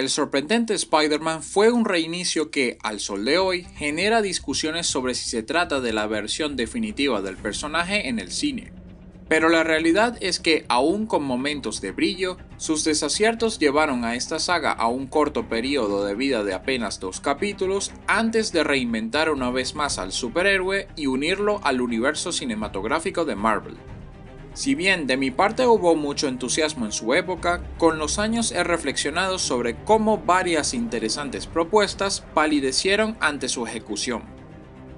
El sorprendente Spider-Man fue un reinicio que, al sol de hoy, genera discusiones sobre si se trata de la versión definitiva del personaje en el cine. Pero la realidad es que, aún con momentos de brillo, sus desaciertos llevaron a esta saga a un corto periodo de vida de apenas 2 capítulos antes de reinventar una vez más al superhéroe y unirlo al universo cinematográfico de Marvel. Si bien de mi parte hubo mucho entusiasmo en su época, con los años he reflexionado sobre cómo varias interesantes propuestas palidecieron ante su ejecución.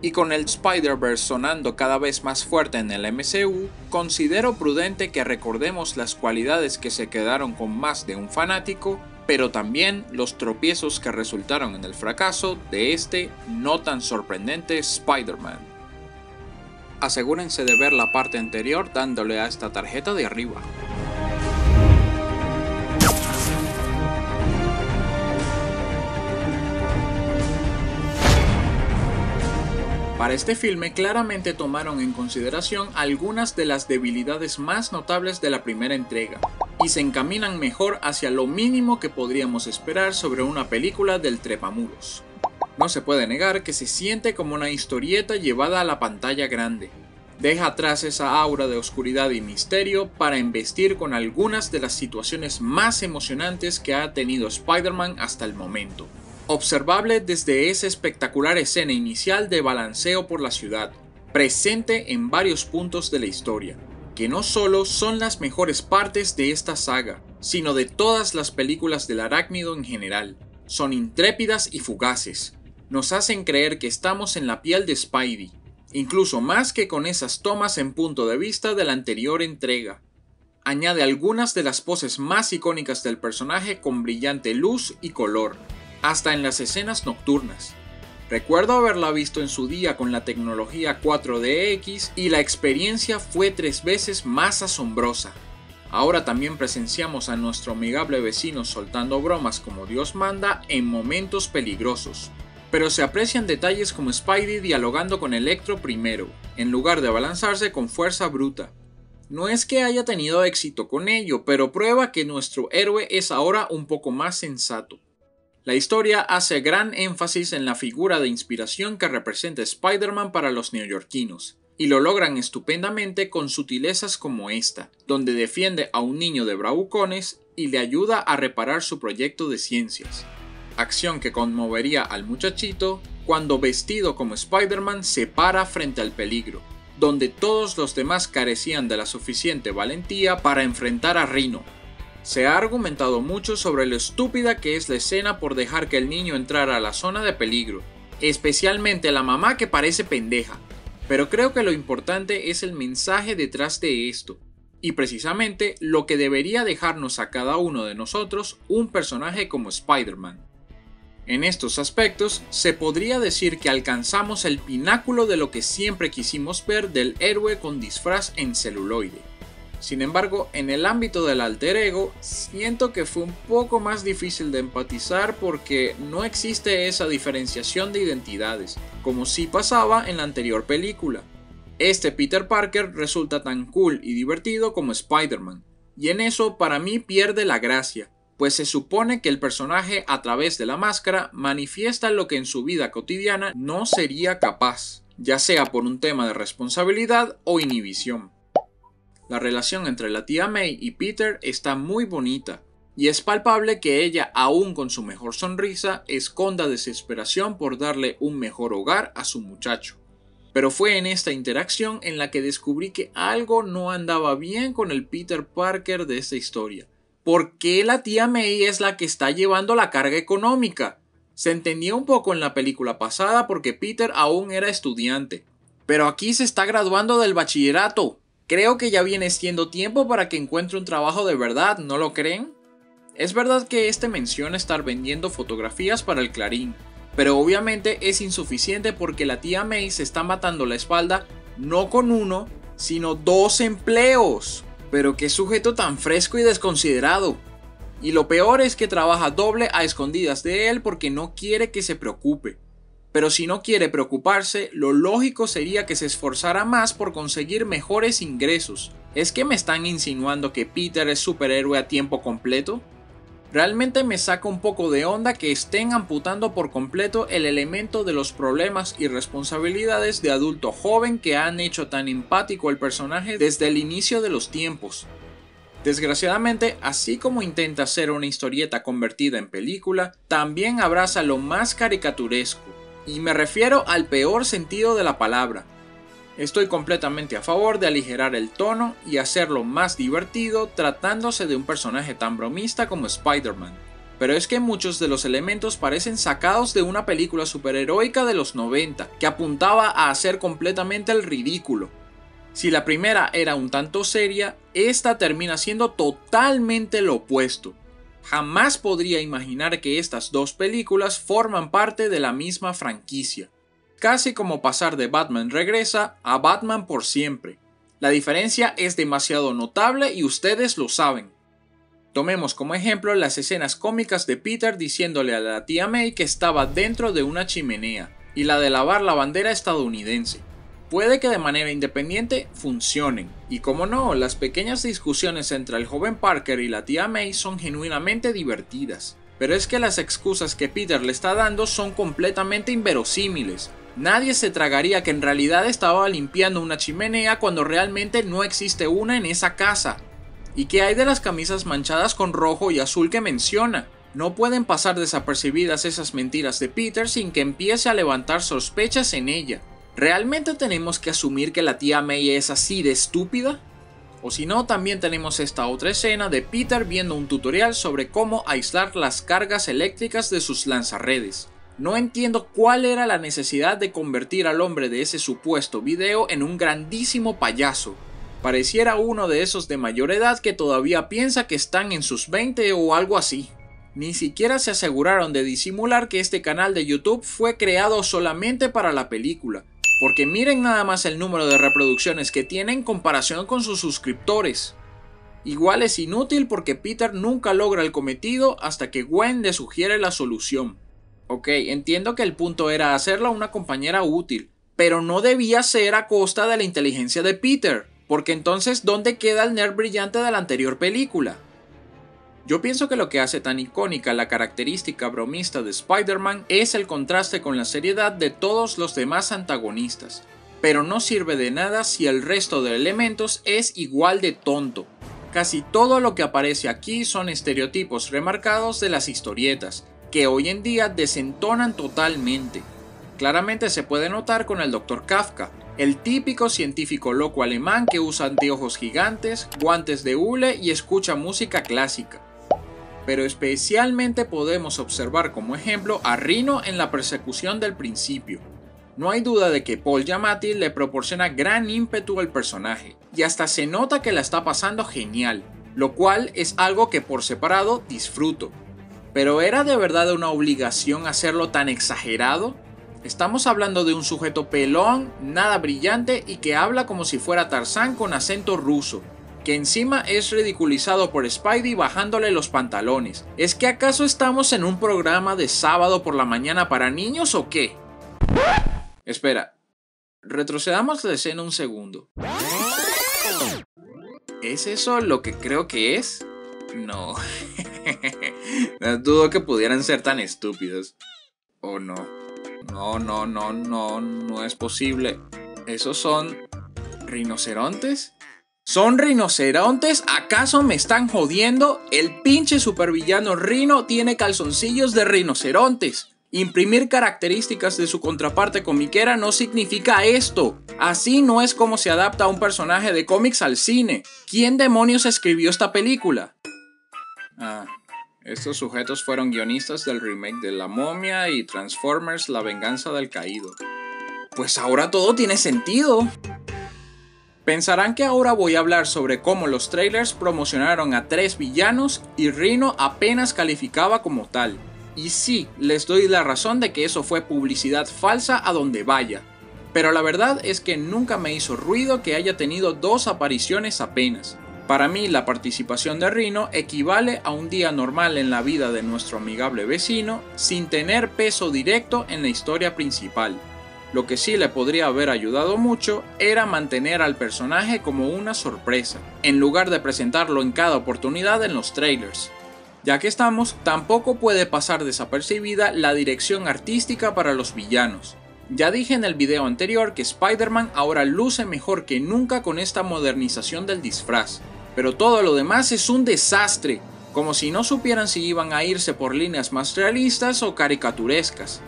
Y con el Spider-Verse sonando cada vez más fuerte en el MCU, considero prudente que recordemos las cualidades que se quedaron con más de un fanático, pero también los tropiezos que resultaron en el fracaso de este no tan sorprendente Spider-Man. Asegúrense de ver la parte anterior dándole a esta tarjeta de arriba. Para este filme claramente tomaron en consideración algunas de las debilidades más notables de la primera entrega, y se encaminan mejor hacia lo mínimo que podríamos esperar sobre una película del trepamuros. No se puede negar que se siente como una historieta llevada a la pantalla grande. Deja atrás esa aura de oscuridad y misterio para embestir con algunas de las situaciones más emocionantes que ha tenido Spider-Man hasta el momento. Observable desde esa espectacular escena inicial de balanceo por la ciudad, presente en varios puntos de la historia, que no solo son las mejores partes de esta saga, sino de todas las películas del arácnido en general. Son intrépidas y fugaces. Nos hacen creer que estamos en la piel de Spidey, incluso más que con esas tomas en punto de vista de la anterior entrega. Añade algunas de las poses más icónicas del personaje con brillante luz y color, hasta en las escenas nocturnas. Recuerdo haberla visto en su día con la tecnología 4DX y la experiencia fue 3 veces más asombrosa. Ahora también presenciamos a nuestro amigable vecino soltando bromas como Dios manda en momentos peligrosos. Pero se aprecian detalles como Spidey dialogando con Electro primero, en lugar de abalanzarse con fuerza bruta. No es que haya tenido éxito con ello, pero prueba que nuestro héroe es ahora un poco más sensato. La historia hace gran énfasis en la figura de inspiración que representa Spider-Man para los neoyorquinos, y lo logran estupendamente con sutilezas como esta, donde defiende a un niño de bravucones y le ayuda a reparar su proyecto de ciencias. Acción que conmovería al muchachito cuando vestido como Spider-Man se para frente al peligro, donde todos los demás carecían de la suficiente valentía para enfrentar a Rhino. Se ha argumentado mucho sobre lo estúpida que es la escena por dejar que el niño entrara a la zona de peligro, especialmente la mamá que parece pendeja, pero creo que lo importante es el mensaje detrás de esto, y precisamente lo que debería dejarnos a cada uno de nosotros un personaje como Spider-Man. En estos aspectos, se podría decir que alcanzamos el pináculo de lo que siempre quisimos ver del héroe con disfraz en celuloide. Sin embargo, en el ámbito del alter ego, siento que fue un poco más difícil de empatizar porque no existe esa diferenciación de identidades, como sí pasaba en la anterior película. Este Peter Parker resulta tan cool y divertido como Spider-Man, y en eso para mí pierde la gracia, pues se supone que el personaje a través de la máscara manifiesta lo que en su vida cotidiana no sería capaz, ya sea por un tema de responsabilidad o inhibición. La relación entre la tía May y Peter está muy bonita, y es palpable que ella, aún con su mejor sonrisa, esconda desesperación por darle un mejor hogar a su muchacho. Pero fue en esta interacción en la que descubrí que algo no andaba bien con el Peter Parker de esta historia. ¿Por qué la tía May es la que está llevando la carga económica? Se entendía un poco en la película pasada porque Peter aún era estudiante, pero aquí se está graduando del bachillerato. Creo que ya viene siendo tiempo para que encuentre un trabajo de verdad, ¿no lo creen? Es verdad que este menciona estar vendiendo fotografías para el Clarín, pero obviamente es insuficiente porque la tía May se está matando la espalda no con 1, sino 2 empleos. Pero qué sujeto tan fresco y desconsiderado. Y lo peor es que trabaja doble a escondidas de él porque no quiere que se preocupe. Pero si no quiere preocuparse, lo lógico sería que se esforzara más por conseguir mejores ingresos. ¿Es que me están insinuando que Peter es superhéroe a tiempo completo? Realmente me saca un poco de onda que estén amputando por completo el elemento de los problemas y responsabilidades de adulto joven que han hecho tan empático el personaje desde el inicio de los tiempos. Desgraciadamente, así como intenta ser una historieta convertida en película, también abraza lo más caricaturesco, y me refiero al peor sentido de la palabra. Estoy completamente a favor de aligerar el tono y hacerlo más divertido tratándose de un personaje tan bromista como Spider-Man. Pero es que muchos de los elementos parecen sacados de una película superheroica de los 90 que apuntaba a hacer completamente el ridículo. Si la primera era un tanto seria, esta termina siendo totalmente lo opuesto. Jamás podría imaginar que estas dos películas forman parte de la misma franquicia. Casi como pasar de Batman Regresa a Batman por siempre. La diferencia es demasiado notable y ustedes lo saben. Tomemos como ejemplo las escenas cómicas de Peter diciéndole a la tía May que estaba dentro de una chimenea y la de lavar la bandera estadounidense. Puede que de manera independiente funcionen, y como no, las pequeñas discusiones entre el joven Parker y la tía May son genuinamente divertidas. Pero es que las excusas que Peter le está dando son completamente inverosímiles. Nadie se tragaría que en realidad estaba limpiando una chimenea cuando realmente no existe una en esa casa. ¿Y qué hay de las camisas manchadas con rojo y azul que menciona? No pueden pasar desapercibidas esas mentiras de Peter sin que empiece a levantar sospechas en ella. ¿Realmente tenemos que asumir que la tía May es así de estúpida? O si no, también tenemos esta otra escena de Peter viendo un tutorial sobre cómo aislar las cargas eléctricas de sus lanzarredes. No entiendo cuál era la necesidad de convertir al hombre de ese supuesto video en un grandísimo payaso. Pareciera uno de esos de mayor edad que todavía piensa que están en sus 20 o algo así. Ni siquiera se aseguraron de disimular que este canal de YouTube fue creado solamente para la película, porque miren nada más el número de reproducciones que tiene en comparación con sus suscriptores. Igual es inútil porque Peter nunca logra el cometido hasta que Gwen le sugiere la solución. Ok, entiendo que el punto era hacerla una compañera útil, pero no debía ser a costa de la inteligencia de Peter, porque entonces ¿dónde queda el nerd brillante de la anterior película? Yo pienso que lo que hace tan icónica la característica bromista de Spider-Man es el contraste con la seriedad de todos los demás antagonistas, pero no sirve de nada si el resto de elementos es igual de tonto. Casi todo lo que aparece aquí son estereotipos remarcados de las historietas, que hoy en día desentonan totalmente. Claramente se puede notar con el Dr. Kafka, el típico científico loco alemán que usa anteojos gigantes, guantes de hule y escucha música clásica. Pero especialmente podemos observar como ejemplo a Rhino en la persecución del principio. No hay duda de que Paul Giamatti le proporciona gran ímpetu al personaje, y hasta se nota que la está pasando genial, lo cual es algo que por separado disfruto. ¿Pero era de verdad una obligación hacerlo tan exagerado? Estamos hablando de un sujeto pelón, nada brillante y que habla como si fuera Tarzán con acento ruso, que encima es ridiculizado por Spidey bajándole los pantalones. ¿Es que acaso estamos en un programa de sábado por la mañana para niños o qué? Espera, retrocedamos la escena un segundo. ¿Es eso lo que creo que es? No. Dudo que pudieran ser tan estúpidos. ¿O no? No es posible. ¿Esos son rinocerontes? ¿Son rinocerontes? ¿Acaso me están jodiendo? El pinche supervillano Rhino tiene calzoncillos de rinocerontes. Imprimir características de su contraparte comiquera no significa esto. Así no es como se adapta a un personaje de cómics al cine. ¿Quién demonios escribió esta película? Estos sujetos fueron guionistas del remake de La Momia y Transformers: La Venganza del Caído. Pues ahora todo tiene sentido. Pensarán que ahora voy a hablar sobre cómo los trailers promocionaron a 3 villanos y Rhino apenas calificaba como tal. Y sí, les doy la razón de que eso fue publicidad falsa a donde vaya. Pero la verdad es que nunca me hizo ruido que haya tenido 2 apariciones apenas. Para mí, la participación de Rhino equivale a un día normal en la vida de nuestro amigable vecino, sin tener peso directo en la historia principal. Lo que sí le podría haber ayudado mucho era mantener al personaje como una sorpresa, en lugar de presentarlo en cada oportunidad en los trailers. Ya que estamos, tampoco puede pasar desapercibida la dirección artística para los villanos. Ya dije en el video anterior que Spider-Man ahora luce mejor que nunca con esta modernización del disfraz, pero todo lo demás es un desastre, como si no supieran si iban a irse por líneas más realistas o caricaturescas.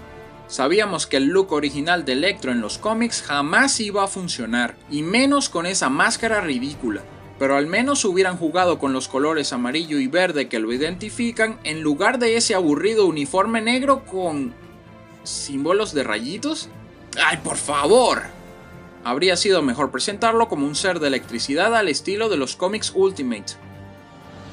Sabíamos que el look original de Electro en los cómics jamás iba a funcionar, y menos con esa máscara ridícula, pero al menos hubieran jugado con los colores amarillo y verde que lo identifican en lugar de ese aburrido uniforme negro con símbolos de rayitos. ¡Ay, por favor! Habría sido mejor presentarlo como un ser de electricidad al estilo de los cómics Ultimate.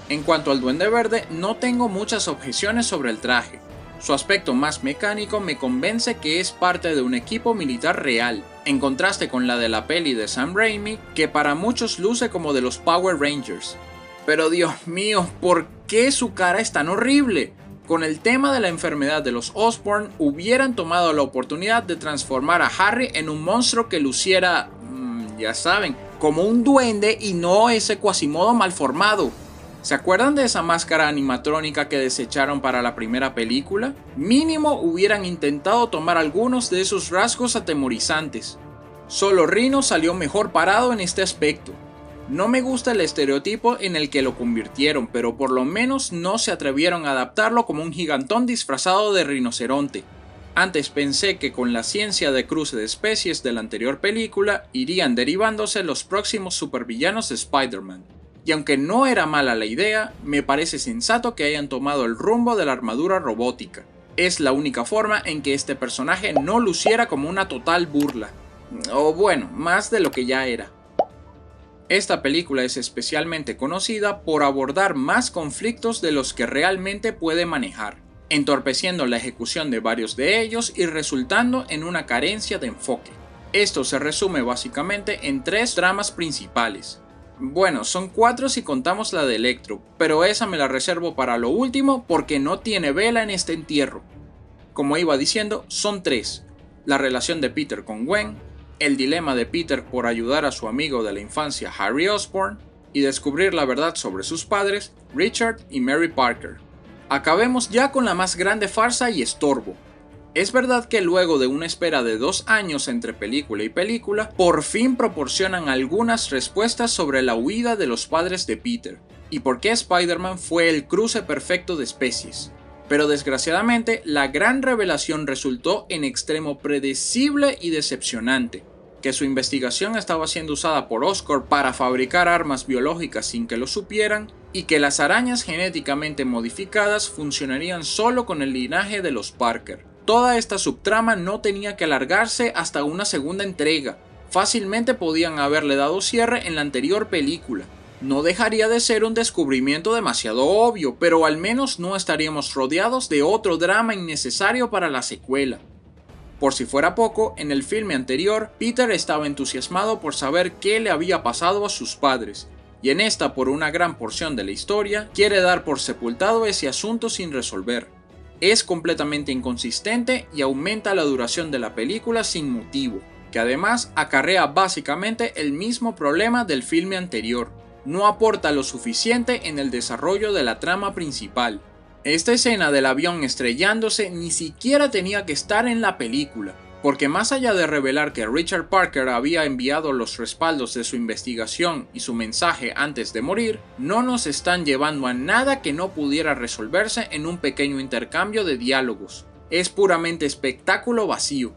En cuanto al Duende Verde, no tengo muchas objeciones sobre el traje. Su aspecto más mecánico me convence que es parte de un equipo militar real, en contraste con la de la peli de Sam Raimi, que para muchos luce como de los Power Rangers. Pero Dios mío, ¿por qué su cara es tan horrible? Con el tema de la enfermedad de los Osborn, hubieran tomado la oportunidad de transformar a Harry en un monstruo que luciera, ya saben, como un duende y no ese Quasimodo malformado. ¿Se acuerdan de esa máscara animatrónica que desecharon para la primera película? Mínimo hubieran intentado tomar algunos de esos rasgos atemorizantes. Solo Rhino salió mejor parado en este aspecto. No me gusta el estereotipo en el que lo convirtieron, pero por lo menos no se atrevieron a adaptarlo como un gigantón disfrazado de rinoceronte. Antes pensé que con la ciencia de cruce de especies de la anterior película irían derivándose los próximos supervillanos de Spider-Man. Y aunque no era mala la idea, me parece sensato que hayan tomado el rumbo de la armadura robótica. Es la única forma en que este personaje no luciera como una total burla. O bueno, más de lo que ya era. Esta película es especialmente conocida por abordar más conflictos de los que realmente puede manejar, entorpeciendo la ejecución de varios de ellos y resultando en una carencia de enfoque. Esto se resume básicamente en 3 tramas principales. Bueno, son 4 si contamos la de Electro, pero esa me la reservo para lo último porque no tiene vela en este entierro. Como iba diciendo, son 3. La relación de Peter con Gwen, el dilema de Peter por ayudar a su amigo de la infancia Harry Osborn y descubrir la verdad sobre sus padres, Richard y Mary Parker. Acabemos ya con la más grande farsa y estorbo. Es verdad que luego de una espera de 2 años entre película y película, por fin proporcionan algunas respuestas sobre la huida de los padres de Peter y por qué Spider-Man fue el cruce perfecto de especies. Pero desgraciadamente, la gran revelación resultó en extremo predecible y decepcionante, que su investigación estaba siendo usada por Oscorp para fabricar armas biológicas sin que lo supieran, y que las arañas genéticamente modificadas funcionarían solo con el linaje de los Parker. Toda esta subtrama no tenía que alargarse hasta una segunda entrega, fácilmente podían haberle dado cierre en la anterior película. No dejaría de ser un descubrimiento demasiado obvio, pero al menos no estaríamos rodeados de otro drama innecesario para la secuela. Por si fuera poco, en el filme anterior, Peter estaba entusiasmado por saber qué le había pasado a sus padres, y en esta, por una gran porción de la historia, quiere dar por sepultado ese asunto sin resolver. Es completamente inconsistente y aumenta la duración de la película sin motivo, que además acarrea básicamente el mismo problema del filme anterior. No aporta lo suficiente en el desarrollo de la trama principal. Esta escena del avión estrellándose ni siquiera tenía que estar en la película, porque más allá de revelar que Richard Parker había enviado los respaldos de su investigación y su mensaje antes de morir, no nos están llevando a nada que no pudiera resolverse en un pequeño intercambio de diálogos. Es puramente espectáculo vacío.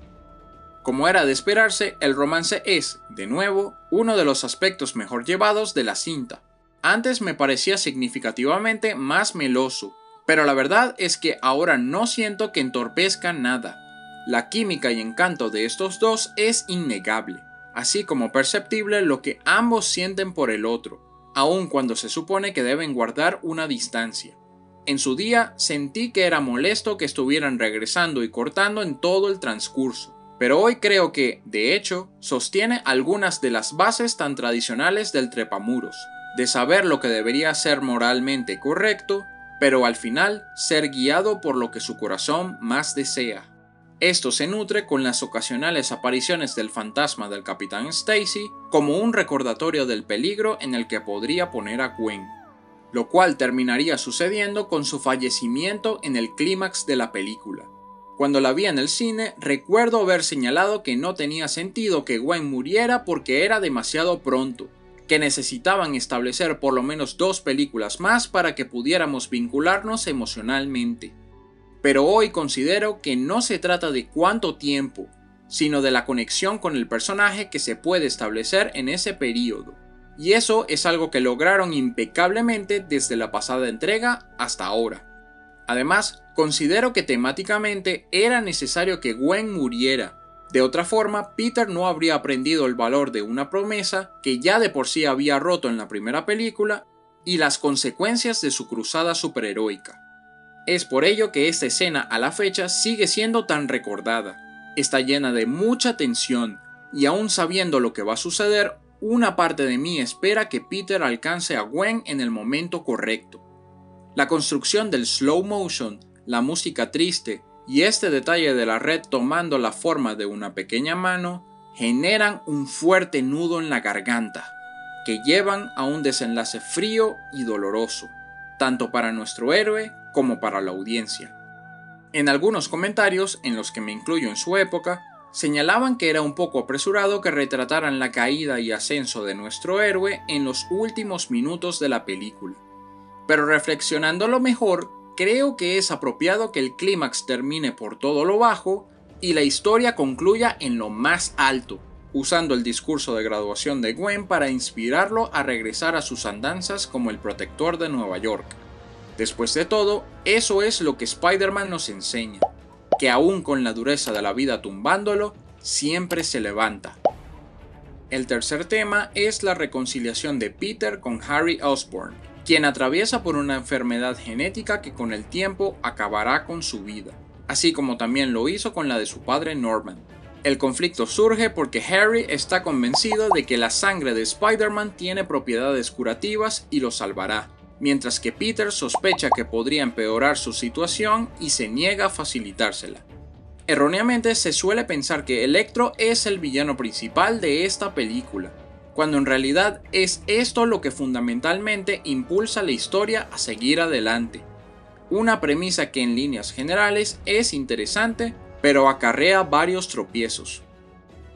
Como era de esperarse, el romance es, de nuevo, uno de los aspectos mejor llevados de la cinta. Antes me parecía significativamente más meloso, pero la verdad es que ahora no siento que entorpezca nada. La química y encanto de estos dos es innegable, así como perceptible lo que ambos sienten por el otro, aun cuando se supone que deben guardar una distancia. En su día sentí que era molesto que estuvieran regresando y cortando en todo el transcurso, pero hoy creo que, de hecho, sostiene algunas de las bases tan tradicionales del trepamuros, de saber lo que debería ser moralmente correcto, pero al final ser guiado por lo que su corazón más desea. Esto se nutre con las ocasionales apariciones del fantasma del Capitán Stacy como un recordatorio del peligro en el que podría poner a Gwen. lo cual terminaría sucediendo con su fallecimiento en el clímax de la película. Cuando la vi en el cine, recuerdo haber señalado que no tenía sentido que Gwen muriera porque era demasiado pronto, que necesitaban establecer por lo menos 2 películas más para que pudiéramos vincularnos emocionalmente. Pero hoy considero que no se trata de cuánto tiempo, sino de la conexión con el personaje que se puede establecer en ese periodo. Y eso es algo que lograron impecablemente desde la pasada entrega hasta ahora. Además, considero que temáticamente era necesario que Gwen muriera. De otra forma, Peter no habría aprendido el valor de una promesa que ya de por sí había roto en la primera película y las consecuencias de su cruzada superheroica. Es por ello que esta escena a la fecha sigue siendo tan recordada. Está llena de mucha tensión y aún sabiendo lo que va a suceder, una parte de mí espera que Peter alcance a Gwen en el momento correcto. La construcción del slow motion, la música triste y este detalle de la red tomando la forma de una pequeña mano generan un fuerte nudo en la garganta, que llevan a un desenlace frío y doloroso, tanto para nuestro héroe como para la audiencia. En algunos comentarios, en los que me incluyo en su época, señalaban que era un poco apresurado que retrataran la caída y ascenso de nuestro héroe en los últimos minutos de la película. Pero reflexionándolo mejor, creo que es apropiado que el clímax termine por todo lo bajo y la historia concluya en lo más alto, usando el discurso de graduación de Gwen para inspirarlo a regresar a sus andanzas como el protector de Nueva York. Después de todo, eso es lo que Spider-Man nos enseña, que aún con la dureza de la vida tumbándolo, siempre se levanta. El tercer tema es la reconciliación de Peter con Harry Osborn, quien atraviesa por una enfermedad genética que con el tiempo acabará con su vida, así como también lo hizo con la de su padre Norman. El conflicto surge porque Harry está convencido de que la sangre de Spider-Man tiene propiedades curativas y lo salvará, mientras que Peter sospecha que podría empeorar su situación y se niega a facilitársela. Erróneamente se suele pensar que Electro es el villano principal de esta película, cuando en realidad es esto lo que fundamentalmente impulsa la historia a seguir adelante. Una premisa que en líneas generales es interesante, pero acarrea varios tropiezos.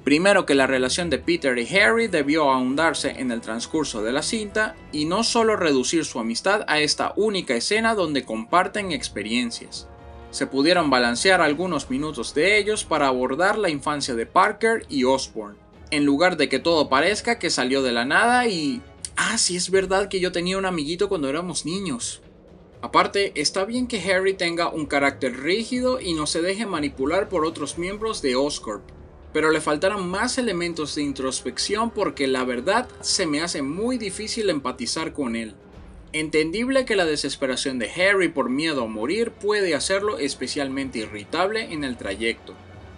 Primero, que la relación de Peter y Harry debió ahondarse en el transcurso de la cinta y no solo reducir su amistad a esta única escena donde comparten experiencias. Se pudieron balancear algunos minutos de ellos para abordar la infancia de Parker y Osborn, en lugar de que todo parezca que salió de la nada y... sí es verdad que yo tenía un amiguito cuando éramos niños. Aparte, está bien que Harry tenga un carácter rígido y no se deje manipular por otros miembros de Oscorp, pero le faltaron más elementos de introspección porque la verdad se me hace muy difícil empatizar con él. Entendible que la desesperación de Harry por miedo a morir puede hacerlo especialmente irritable en el trayecto,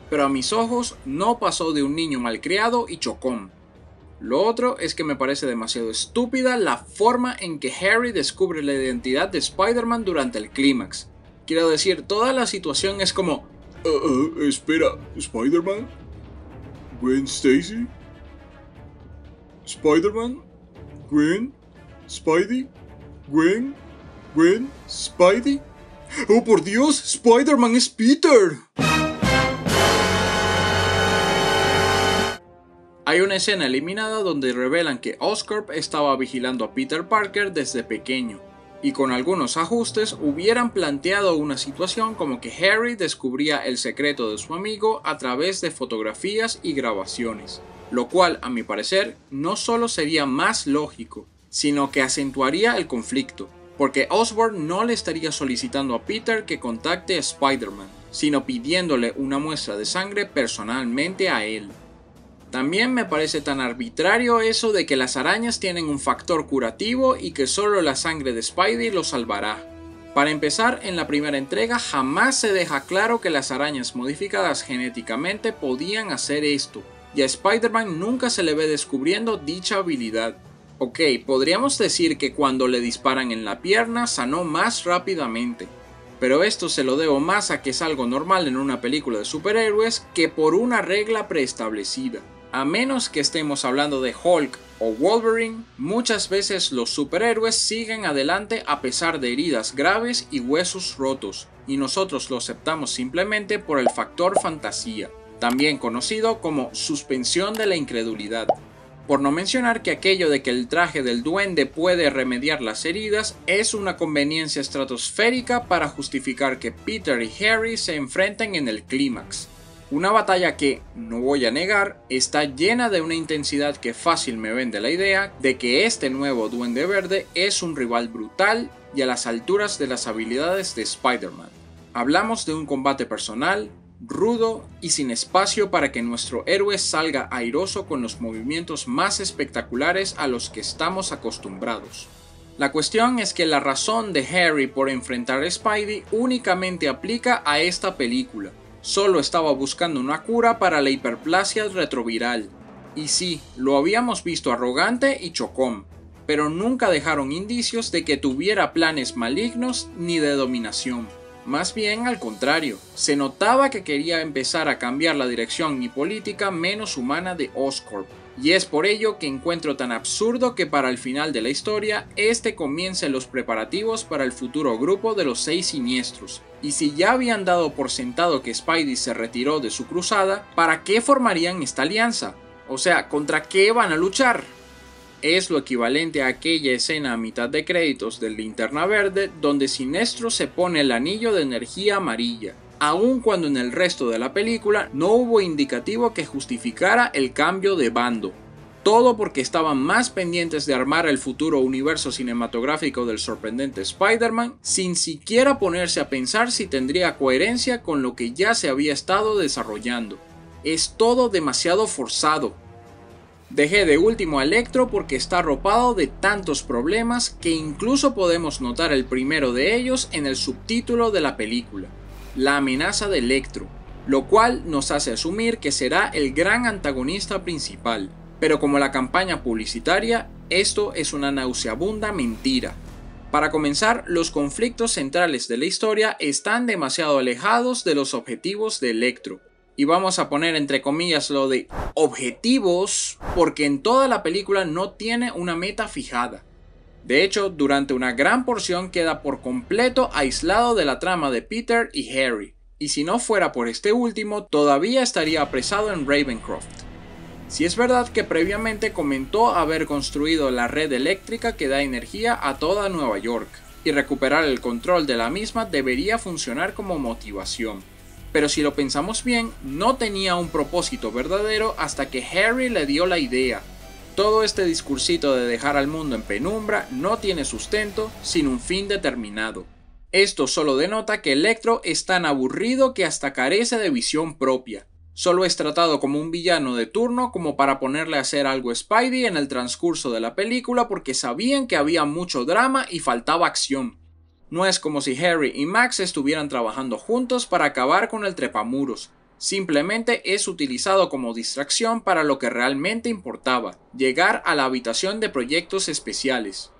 pero a mis ojos no pasó de un niño malcriado y chocón. Lo otro es que me parece demasiado estúpida la forma en que Harry descubre la identidad de Spider-Man durante el clímax. Quiero decir, toda la situación es como... espera, ¿Spider-Man? ¿Gwen Stacy? ¿Spider-Man? ¿Gwen? ¿Spidey? ¿Gwen? ¿Gwen? ¿Spidey? ¡Oh por Dios! ¡Spider-Man es Peter! Hay una escena eliminada donde revelan que Oscorp estaba vigilando a Peter Parker desde pequeño, y con algunos ajustes hubieran planteado una situación como que Harry descubría el secreto de su amigo a través de fotografías y grabaciones, lo cual, a mi parecer, no solo sería más lógico, sino que acentuaría el conflicto, porque Osborn no le estaría solicitando a Peter que contacte a Spider-Man, sino pidiéndole una muestra de sangre personalmente a él. También me parece tan arbitrario eso de que las arañas tienen un factor curativo y que solo la sangre de Spidey lo salvará. Para empezar, en la primera entrega jamás se deja claro que las arañas modificadas genéticamente podían hacer esto, y a Spider-Man nunca se le ve descubriendo dicha habilidad. Ok, podríamos decir que cuando le disparan en la pierna sanó más rápidamente, pero esto se lo debo más a que es algo normal en una película de superhéroes que por una regla preestablecida. A menos que estemos hablando de Hulk o Wolverine, muchas veces los superhéroes siguen adelante a pesar de heridas graves y huesos rotos, y nosotros lo aceptamos simplemente por el factor fantasía, también conocido como suspensión de la incredulidad. Por no mencionar que aquello de que el traje del duende puede remediar las heridas es una conveniencia estratosférica para justificar que Peter y Harry se enfrenten en el clímax. Una batalla que, no voy a negar, está llena de una intensidad que fácil me vende la idea de que este nuevo Duende Verde es un rival brutal y a las alturas de las habilidades de Spider-Man. Hablamos de un combate personal, rudo y sin espacio para que nuestro héroe salga airoso con los movimientos más espectaculares a los que estamos acostumbrados. La cuestión es que la razón de Harry por enfrentar a Spidey únicamente aplica a esta película. Solo estaba buscando una cura para la hiperplasia retroviral. Y sí, lo habíamos visto arrogante y chocón, pero nunca dejaron indicios de que tuviera planes malignos ni de dominación. Más bien al contrario, se notaba que quería empezar a cambiar la dirección y política menos humana de Oscorp. Y es por ello que encuentro tan absurdo que para el final de la historia, este comience los preparativos para el futuro grupo de los 6 siniestros. Y si ya habían dado por sentado que Spidey se retiró de su cruzada, ¿para qué formarían esta alianza? O sea, ¿contra qué van a luchar? Es lo equivalente a aquella escena a mitad de créditos de Linterna Verde donde Sinestro se pone el anillo de energía amarilla, aun cuando en el resto de la película no hubo indicativo que justificara el cambio de bando. Todo porque estaban más pendientes de armar el futuro universo cinematográfico del sorprendente Spider-Man, sin siquiera ponerse a pensar si tendría coherencia con lo que ya se había estado desarrollando. Es todo demasiado forzado. Dejé de último a Electro porque está arropado de tantos problemas que incluso podemos notar el primero de ellos en el subtítulo de la película, la amenaza de Electro, lo cual nos hace asumir que será el gran antagonista principal. Pero como la campaña publicitaria, esto es una nauseabunda mentira. Para comenzar, los conflictos centrales de la historia están demasiado alejados de los objetivos de Electro. Y vamos a poner entre comillas lo de objetivos porque en toda la película no tiene una meta fijada. De hecho, durante una gran porción queda por completo aislado de la trama de Peter y Harry. Y si no fuera por este último, todavía estaría apresado en Ravencroft. Si es verdad que previamente comentó haber construido la red eléctrica que da energía a toda Nueva York, y recuperar el control de la misma debería funcionar como motivación. Pero si lo pensamos bien, no tenía un propósito verdadero hasta que Harry le dio la idea. Todo este discursito de dejar al mundo en penumbra no tiene sustento sin un fin determinado. Esto solo denota que Electro es tan aburrido que hasta carece de visión propia. Solo es tratado como un villano de turno como para ponerle a hacer algo a Spidey en el transcurso de la película porque sabían que había mucho drama y faltaba acción. No es como si Harry y Max estuvieran trabajando juntos para acabar con el trepamuros. Simplemente es utilizado como distracción para lo que realmente importaba, llegar a la habitación de proyectos especiales.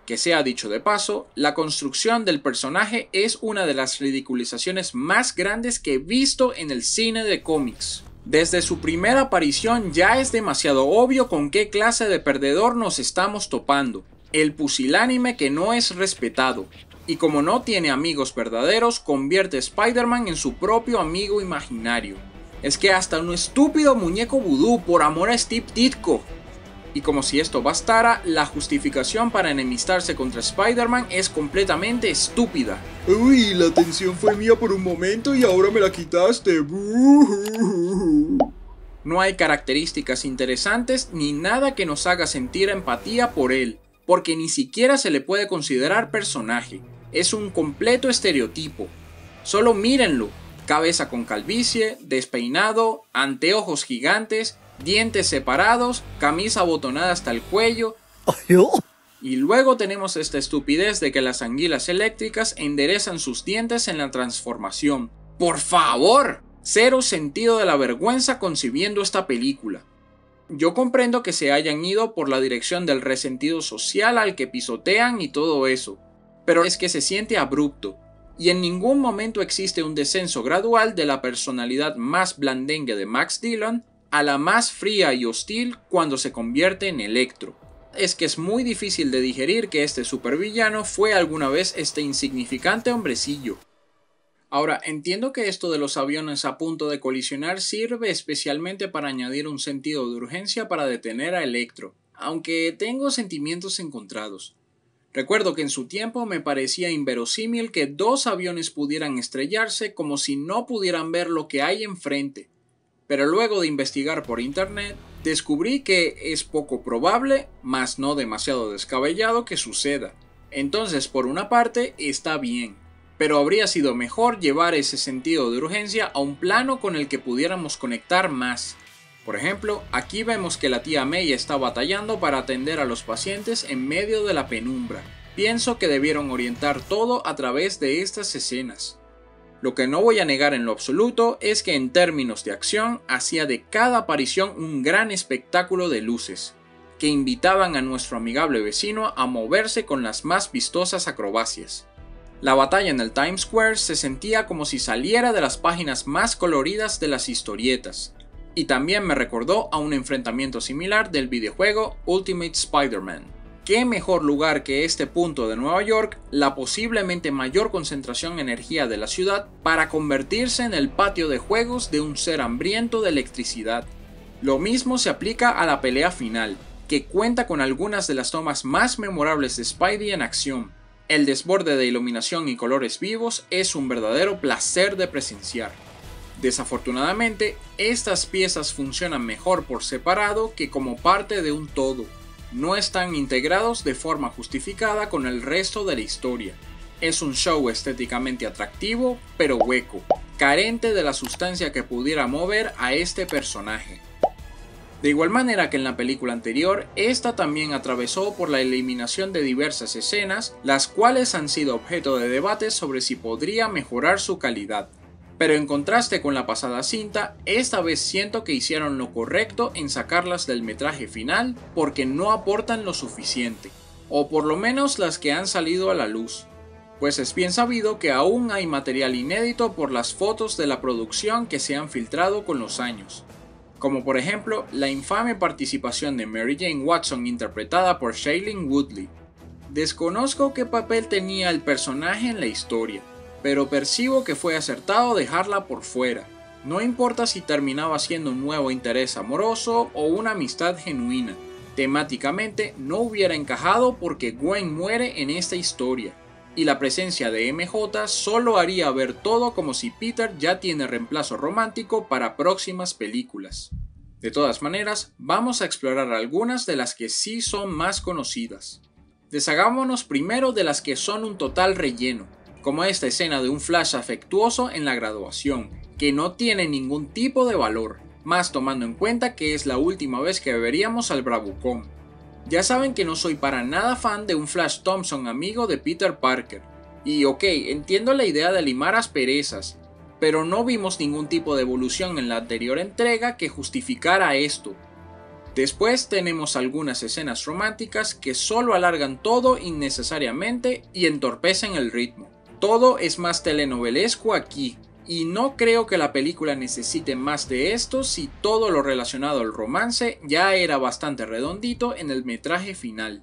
Que sea dicho de paso, la construcción del personaje es una de las ridiculizaciones más grandes que he visto en el cine de cómics. Desde su primera aparición ya es demasiado obvio con qué clase de perdedor nos estamos topando. El pusilánime que no es respetado. Y como no tiene amigos verdaderos, convierte a Spider-Man en su propio amigo imaginario. Es que hasta un estúpido muñeco vudú por amor a Steve Ditko. Y como si esto bastara, la justificación para enemistarse contra Spider-Man es completamente estúpida. Uy, la atención fue mía por un momento y ahora me la quitaste. No hay características interesantes ni nada que nos haga sentir empatía por él, porque ni siquiera se le puede considerar personaje. Es un completo estereotipo. Solo mírenlo, cabeza con calvicie, despeinado, anteojos gigantes, dientes separados, camisa abotonada hasta el cuello. Y luego tenemos esta estupidez de que las anguilas eléctricas enderezan sus dientes en la transformación. ¡Por favor! Cero sentido de la vergüenza concibiendo esta película. Yo comprendo que se hayan ido por la dirección del resentido social al que pisotean y todo eso, pero es que se siente abrupto, y en ningún momento existe un descenso gradual de la personalidad más blandengue de Max Dillon a la más fría y hostil cuando se convierte en Electro. Es que es muy difícil de digerir que este supervillano fue alguna vez este insignificante hombrecillo. Ahora, entiendo que esto de los aviones a punto de colisionar sirve especialmente para añadir un sentido de urgencia para detener a Electro, aunque tengo sentimientos encontrados. Recuerdo que en su tiempo me parecía inverosímil que dos aviones pudieran estrellarse como si no pudieran ver lo que hay enfrente, pero luego de investigar por internet, descubrí que es poco probable, mas no demasiado descabellado que suceda. Entonces, por una parte, está bien, pero habría sido mejor llevar ese sentido de urgencia a un plano con el que pudiéramos conectar más. Por ejemplo, aquí vemos que la tía May está batallando para atender a los pacientes en medio de la penumbra. Pienso que debieron orientar todo a través de estas escenas. Lo que no voy a negar en lo absoluto es que en términos de acción hacía de cada aparición un gran espectáculo de luces, que invitaban a nuestro amigable vecino a moverse con las más vistosas acrobacias. La batalla en el Times Square se sentía como si saliera de las páginas más coloridas de las historietas, y también me recordó a un enfrentamiento similar del videojuego Ultimate Spider-Man. ¿Qué mejor lugar que este punto de Nueva York, la posiblemente mayor concentración de energía de la ciudad, para convertirse en el patio de juegos de un ser hambriento de electricidad? Lo mismo se aplica a la pelea final, que cuenta con algunas de las tomas más memorables de Spidey en acción. El desborde de iluminación y colores vivos es un verdadero placer de presenciar. Desafortunadamente, estas piezas funcionan mejor por separado que como parte de un todo. No están integrados de forma justificada con el resto de la historia. Es un show estéticamente atractivo, pero hueco, carente de la sustancia que pudiera mover a este personaje. De igual manera que en la película anterior, esta también atravesó por la eliminación de diversas escenas, las cuales han sido objeto de debate sobre si podría mejorar su calidad. Pero en contraste con la pasada cinta, esta vez siento que hicieron lo correcto en sacarlas del metraje final porque no aportan lo suficiente, o por lo menos las que han salido a la luz, pues es bien sabido que aún hay material inédito por las fotos de la producción que se han filtrado con los años, como por ejemplo la infame participación de Mary Jane Watson interpretada por Shailene Woodley. Desconozco qué papel tenía el personaje en la historia, pero percibo que fue acertado dejarla por fuera. No importa si terminaba siendo un nuevo interés amoroso o una amistad genuina, temáticamente no hubiera encajado porque Gwen muere en esta historia, y la presencia de MJ solo haría ver todo como si Peter ya tiene reemplazo romántico para próximas películas. De todas maneras, vamos a explorar algunas de las que sí son más conocidas. Deshagámonos primero de las que son un total relleno, como esta escena de un Flash afectuoso en la graduación, que no tiene ningún tipo de valor, más tomando en cuenta que es la última vez que veríamos al bravucón. Ya saben que no soy para nada fan de un Flash Thompson amigo de Peter Parker, y ok, entiendo la idea de limar asperezas, pero no vimos ningún tipo de evolución en la anterior entrega que justificara esto. Después tenemos algunas escenas románticas que solo alargan todo innecesariamente y entorpecen el ritmo. Todo es más telenovelesco aquí, y no creo que la película necesite más de esto si todo lo relacionado al romance ya era bastante redondito en el metraje final.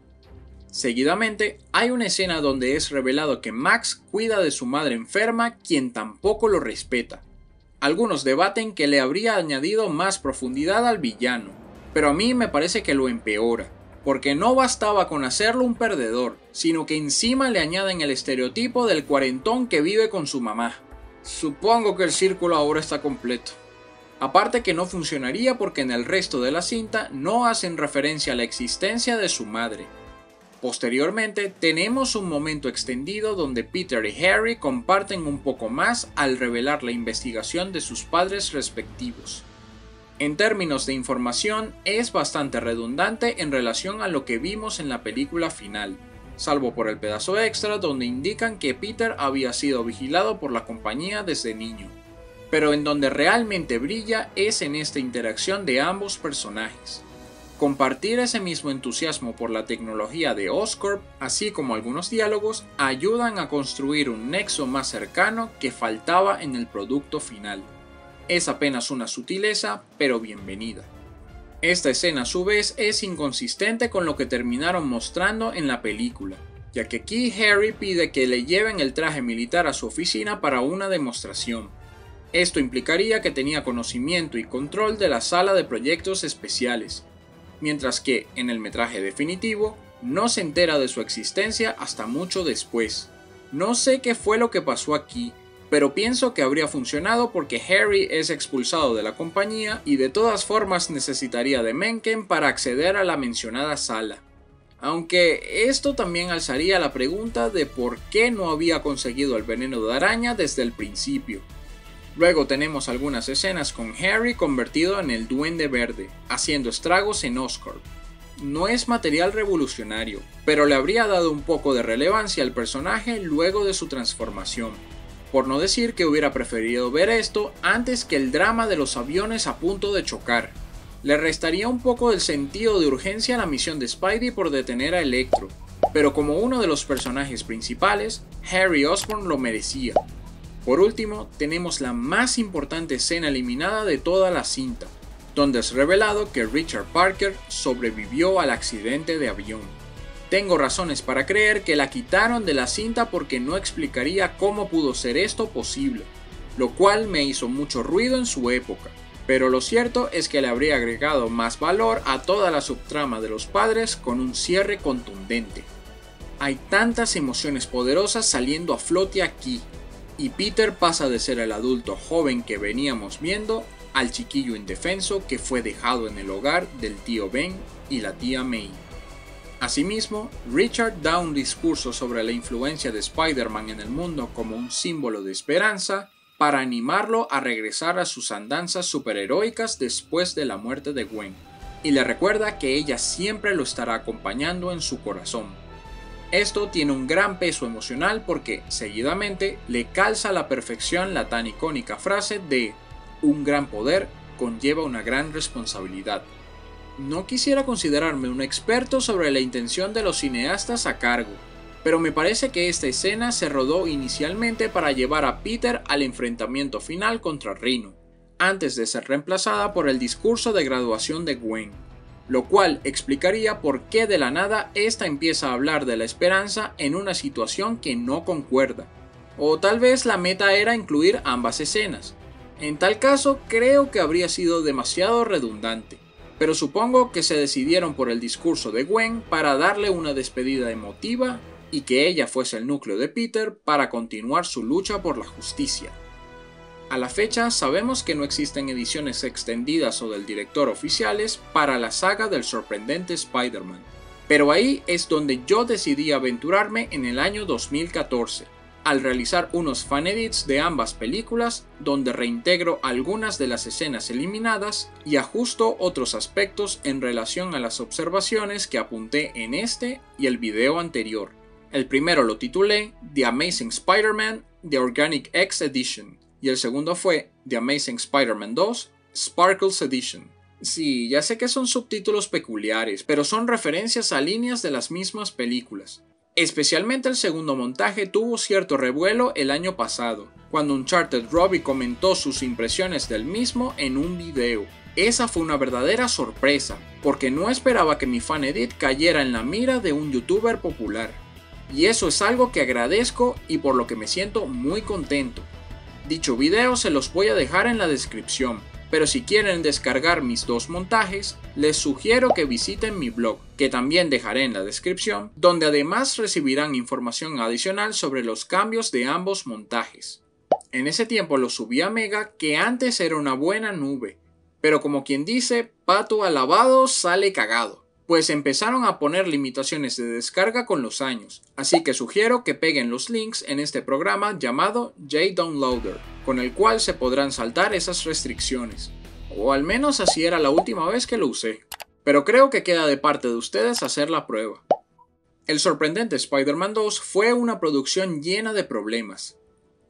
Seguidamente, hay una escena donde es revelado que Max cuida de su madre enferma, quien tampoco lo respeta. Algunos debaten que le habría añadido más profundidad al villano, pero a mí me parece que lo empeora, porque no bastaba con hacerlo un perdedor, sino que encima le añaden el estereotipo del cuarentón que vive con su mamá. Supongo que el círculo ahora está completo. Aparte que no funcionaría porque en el resto de la cinta no hacen referencia a la existencia de su madre. Posteriormente tenemos un momento extendido donde Peter y Harry comparten un poco más al revelar la investigación de sus padres respectivos. En términos de información, es bastante redundante en relación a lo que vimos en la película final, salvo por el pedazo extra donde indican que Peter había sido vigilado por la compañía desde niño. Pero en donde realmente brilla es en esta interacción de ambos personajes. Compartir ese mismo entusiasmo por la tecnología de Oscorp, así como algunos diálogos, ayudan a construir un nexo más cercano que faltaba en el producto final. Es apenas una sutileza, pero bienvenida. Esta escena a su vez es inconsistente con lo que terminaron mostrando en la película, ya que aquí Harry pide que le lleven el traje militar a su oficina para una demostración. Esto implicaría que tenía conocimiento y control de la sala de proyectos especiales, mientras que en el metraje definitivo no se entera de su existencia hasta mucho después. No sé qué fue lo que pasó aquí, pero pienso que habría funcionado porque Harry es expulsado de la compañía y de todas formas necesitaría de Mencken para acceder a la mencionada sala. Aunque esto también alzaría la pregunta de por qué no había conseguido el veneno de araña desde el principio. Luego tenemos algunas escenas con Harry convertido en el Duende Verde, haciendo estragos en Oscorp. No es material revolucionario, pero le habría dado un poco de relevancia al personaje luego de su transformación. Por no decir que hubiera preferido ver esto antes que el drama de los aviones a punto de chocar. Le restaría un poco del sentido de urgencia a la misión de Spidey por detener a Electro, pero como uno de los personajes principales, Harry Osborn lo merecía. Por último, tenemos la más importante escena eliminada de toda la cinta, donde es revelado que Richard Parker sobrevivió al accidente de avión. Tengo razones para creer que la quitaron de la cinta porque no explicaría cómo pudo ser esto posible, lo cual me hizo mucho ruido en su época, pero lo cierto es que le habría agregado más valor a toda la subtrama de los padres con un cierre contundente. Hay tantas emociones poderosas saliendo a flote aquí, y Peter pasa de ser el adulto joven que veníamos viendo al chiquillo indefenso que fue dejado en el hogar del tío Ben y la tía May. Asimismo, Richard da un discurso sobre la influencia de Spider-Man en el mundo como un símbolo de esperanza para animarlo a regresar a sus andanzas superheroicas después de la muerte de Gwen, y le recuerda que ella siempre lo estará acompañando en su corazón. Esto tiene un gran peso emocional porque, seguidamente, le calza a la perfección la tan icónica frase de "un gran poder conlleva una gran responsabilidad". No quisiera considerarme un experto sobre la intención de los cineastas a cargo, pero me parece que esta escena se rodó inicialmente para llevar a Peter al enfrentamiento final contra Rhino, antes de ser reemplazada por el discurso de graduación de Gwen, lo cual explicaría por qué de la nada esta empieza a hablar de la esperanza en una situación que no concuerda, o tal vez la meta era incluir ambas escenas. En tal caso, creo que habría sido demasiado redundante. Pero supongo que se decidieron por el discurso de Gwen para darle una despedida emotiva y que ella fuese el núcleo de Peter para continuar su lucha por la justicia. A la fecha sabemos que no existen ediciones extendidas o del director oficiales para la saga del sorprendente Spider-Man, pero ahí es donde yo decidí aventurarme en el año 2014. Al realizar unos fanedits de ambas películas donde reintegro algunas de las escenas eliminadas y ajusto otros aspectos en relación a las observaciones que apunté en este y el video anterior. El primero lo titulé The Amazing Spider-Man The Organic X Edition y el segundo fue The Amazing Spider-Man 2 Sparkles Edition. Sí, ya sé que son subtítulos peculiares, pero son referencias a líneas de las mismas películas. Especialmente el segundo montaje tuvo cierto revuelo el año pasado, cuando Uncharted Robbie comentó sus impresiones del mismo en un video. Esa fue una verdadera sorpresa, porque no esperaba que mi fanedit cayera en la mira de un youtuber popular. Y eso es algo que agradezco y por lo que me siento muy contento. Dicho video se los voy a dejar en la descripción, pero si quieren descargar mis dos montajes, les sugiero que visiten mi blog, que también dejaré en la descripción, donde además recibirán información adicional sobre los cambios de ambos montajes. En ese tiempo lo subí a Mega, que antes era una buena nube, pero como quien dice, pato alabado sale cagado, pues empezaron a poner limitaciones de descarga con los años, así que sugiero que peguen los links en este programa llamado JDownloader, con el cual se podrán saltar esas restricciones, o al menos así era la última vez que lo usé, pero creo que queda de parte de ustedes hacer la prueba. El sorprendente Spider-Man 2 fue una producción llena de problemas.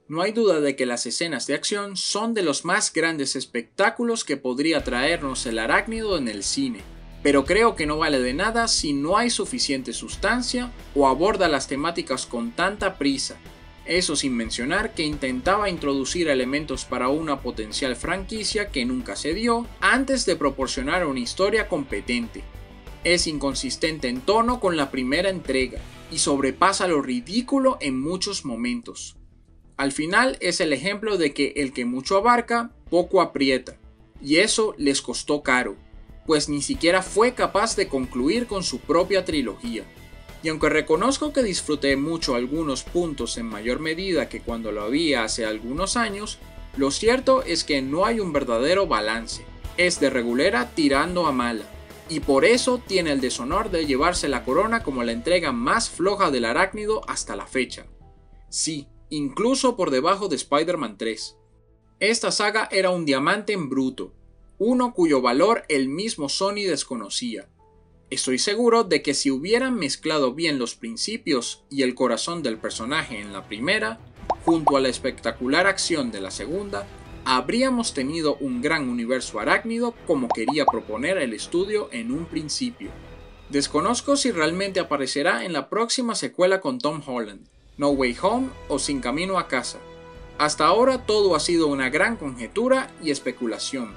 No hay duda de que las escenas de acción son de los más grandes espectáculos que podría traernos el arácnido en el cine, pero creo que no vale de nada si no hay suficiente sustancia o aborda las temáticas con tanta prisa. Eso sin mencionar que intentaba introducir elementos para una potencial franquicia que nunca se dio antes de proporcionar una historia competente. Es inconsistente en tono con la primera entrega y sobrepasa lo ridículo en muchos momentos. Al final es el ejemplo de que el que mucho abarca, poco aprieta, y eso les costó caro, pues ni siquiera fue capaz de concluir con su propia trilogía. Y aunque reconozco que disfruté mucho algunos puntos en mayor medida que cuando lo había hace algunos años, lo cierto es que no hay un verdadero balance. Es de regulera tirando a mala, y por eso tiene el deshonor de llevarse la corona como la entrega más floja del arácnido hasta la fecha. Sí, incluso por debajo de Spider-Man 3. Esta saga era un diamante en bruto, uno cuyo valor el mismo Sony desconocía. Estoy seguro de que si hubieran mezclado bien los principios y el corazón del personaje en la primera, junto a la espectacular acción de la segunda, habríamos tenido un gran universo arácnido como quería proponer el estudio en un principio. Desconozco si realmente aparecerá en la próxima secuela con Tom Holland, No Way Home o Sin Camino a Casa. Hasta ahora todo ha sido una gran conjetura y especulación,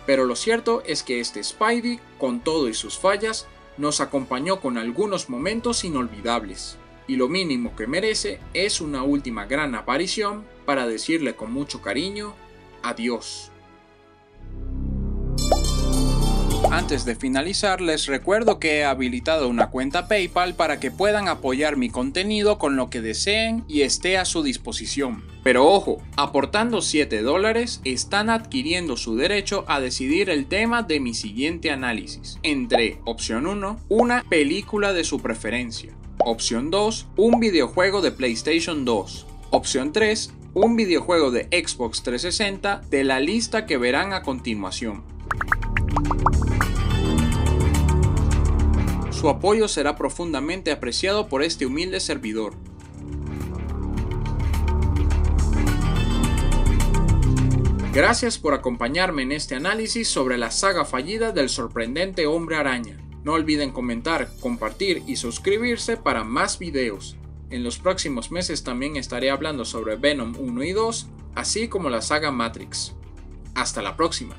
pero lo cierto es que este Spidey, con todo y sus fallas, nos acompañó con algunos momentos inolvidables, y lo mínimo que merece es una última gran aparición para decirle con mucho cariño, adiós. Antes de finalizar, les recuerdo que he habilitado una cuenta PayPal para que puedan apoyar mi contenido con lo que deseen y esté a su disposición. Pero ojo, aportando $7 están adquiriendo su derecho a decidir el tema de mi siguiente análisis. Entre opción 1, una película de su preferencia. Opción 2, un videojuego de PlayStation 2. Opción 3, un videojuego de Xbox 360 de la lista que verán a continuación. Su apoyo será profundamente apreciado por este humilde servidor. Gracias por acompañarme en este análisis sobre la saga fallida del sorprendente Hombre Araña. No olviden comentar, compartir y suscribirse para más videos. En los próximos meses también estaré hablando sobre Venom 1 y 2, así como la saga Matrix. Hasta la próxima.